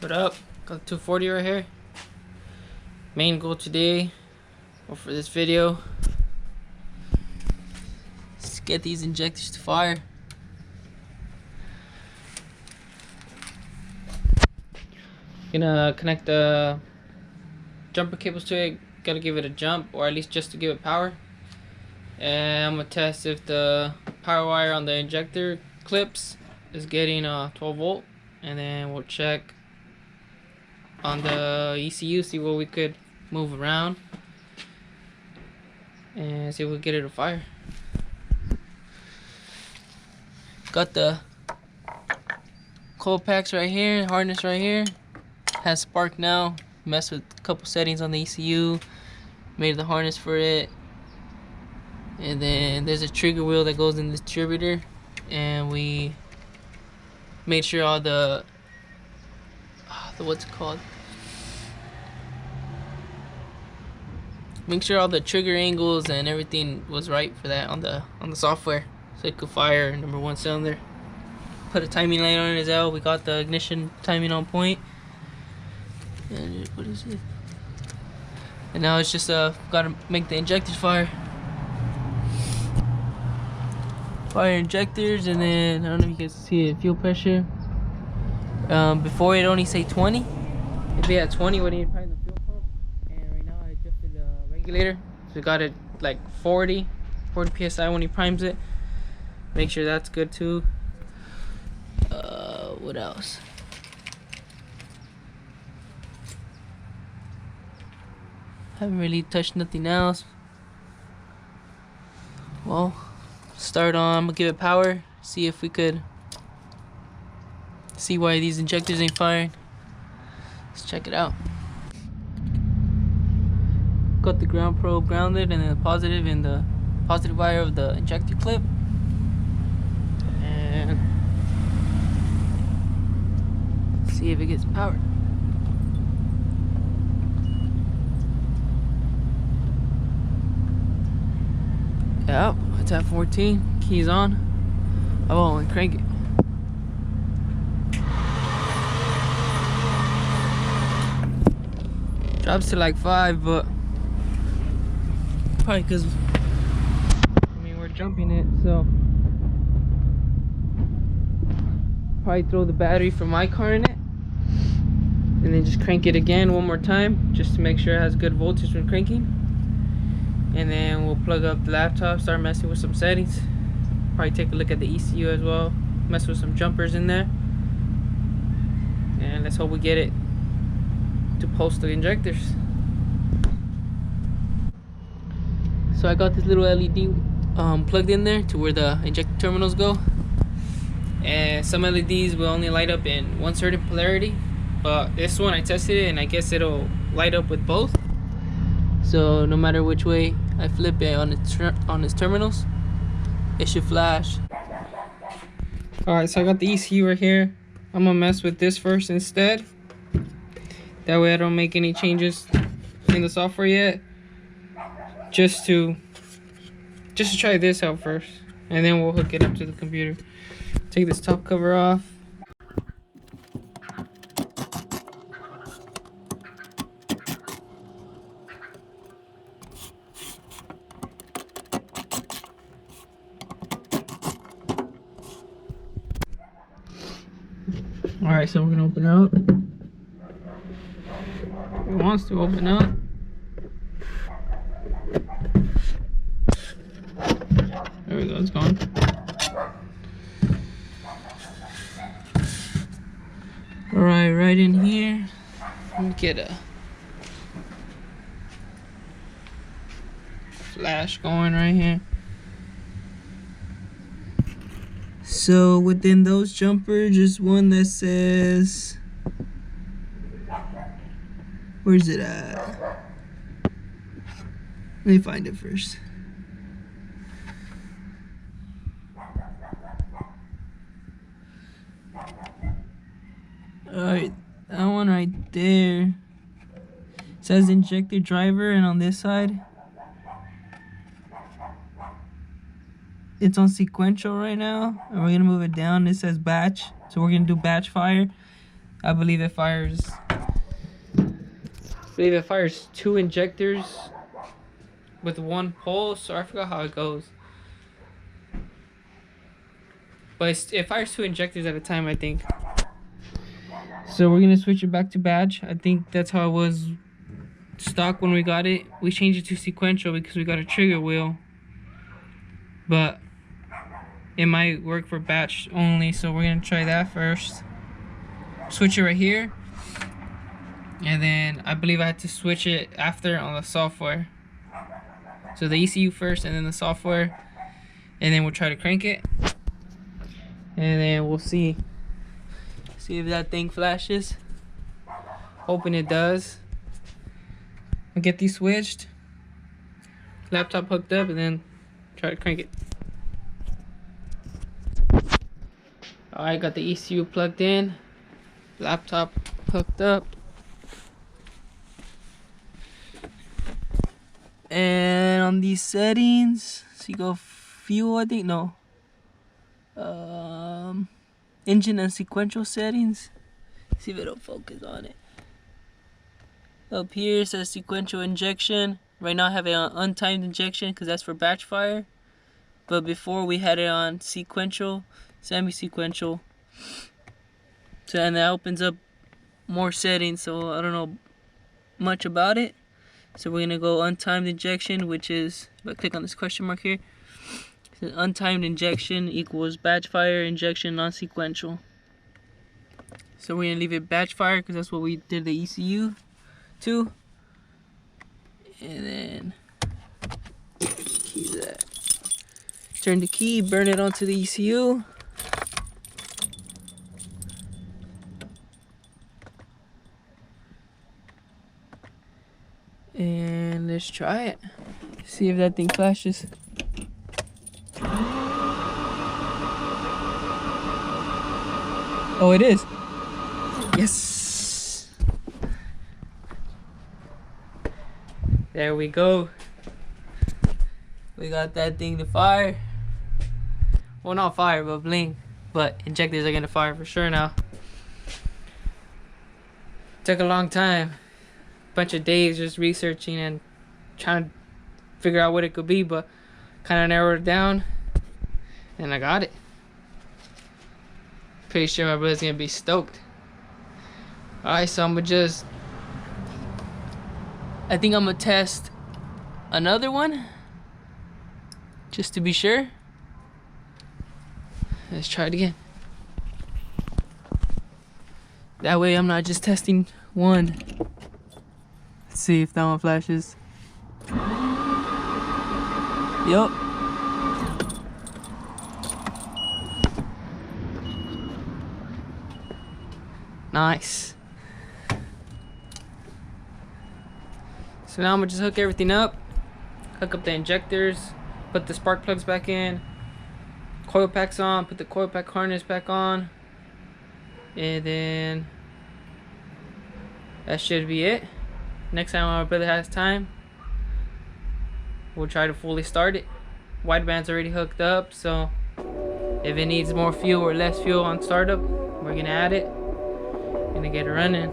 What up? Got the 240 right here. Main goal today, or for this video, is to get these injectors to fire. Gonna connect the jumper cables to it. Gotta give it a jump, or at least just to give it power. And I'm gonna test if the power wire on the injector clips is getting 12 volt, and then we'll check on the ECU, see what we could move around, and see if we get it to fire. Got the cold packs right here, harness right here. Has spark now. Messed with a couple settings on the ECU. Made the harness for it. And then there's a trigger wheel that goes in the distributor. And we made sure all the what's it called? Make sure all the trigger angles and everything was right for that on the software, so it could fire #1 cylinder. Put a timing light on it as well. We got the ignition timing on point. And what is it? And now it's just gotta make the injectors fire. Fire injectors, and then I don't know if you guys see it. Fuel pressure. Before it only say 20. If it had 20, we need to prime the fuel pump. And right now I adjusted the regulator, so we got it like 40 psi when he primes it. Make sure that's good too. What else? Haven't really touched nothing else. Well, start on. I'm gonna give it power. See if we could see why these injectors ain't firing. Let's check it out. Got the ground probe grounded, and then the positive in the positive wire of the injector clip. And see if it gets power. Yep, it's at 14. Keys on. I won't crank it. Drops to like 5, but probably because we're jumping it, so probably throw the battery from my car in it, and then just crank it again one more time, just to make sure it has good voltage when cranking. And then we'll plug up the laptop, start messing with some settings. Probably take a look at the ECU as well, mess with some jumpers in there, and let's hope we get it to pulse the injectors. So I got this little LED plugged in there to where the injector terminals go, and some LEDs will only light up in one certain polarity, but this one I tested it and I guess it'll light up with both. So no matter which way I flip it on its terminals, it should flash. Alright, so I got the ECU right here. I'm gonna mess with this first instead. That way I don't make any changes in the software yet. Just to try this out first, and then we'll hook it up to the computer. Take this top cover off. Alright, so we're gonna open it up. It wants to open up. There we go, it's gone. Alright, right in here, let me get a flash going right here. So within those jumpers, just one that says, where's it at? Let me find it first. Alright, that one right there says injector driver, and on this side it's on sequential right now, and we're gonna move it down. It says batch, so we're gonna do batch fire. I believe it fires 2 injectors with 1 pulse, so I forgot how it goes. But it fires 2 injectors at a time, I think. So we're gonna switch it back to batch. I think that's how it was stock when we got it. We changed it to sequential because we got a trigger wheel, but it might work for batch only, so we're gonna try that first. Switch it right here, and then I believe I had to switch it after on the software. So the ECU first and then the software, and then we'll try to crank it, and then we'll see if that thing flashes. Hoping it does. I'll get these switched, laptop hooked up, and then try to crank it. Alright, got the ECU plugged in, laptop hooked up, and on these settings, so you go fuel, I think, no, engine and sequential settings. See if it'll focus on it. Up here it says sequential injection. Right now I have it on untimed injection because that's for batch fire, but before we had it on sequential, semi-sequential. So, and that opens up more settings, so I don't know much about it. So we're gonna go untimed injection, which is, if I click on this question mark here, it says untimed injection equals batch fire injection non-sequential. So we're gonna leave it batch fire because that's what we did the ECU to. And then key that. Turn the key, burn it onto the ECU. And let's try it. See if that thing flashes. Oh, it is. Yes. There we go. We got that thing to fire. Well, not fire, but blink. But injectors are gonna fire for sure now. Took a long time. Bunch of days just researching and trying to figure out what it could be, but kind of narrowed it down, and I got it. Pretty sure my brother's gonna be stoked. Alright, so I think I'm gonna test another one just to be sure. Let's try it again. That way I'm not just testing one. Let's see if that one flashes. Yup. Nice. So now I'm gonna just hook everything up. Hook up the injectors, put the spark plugs back in, coil packs on, put the coil pack harness back on, and then that should be it. Next time our brother has time, we'll try to fully start it. Wideband's already hooked up, so if it needs more fuel or less fuel on startup, we're gonna add it. Gonna get it running.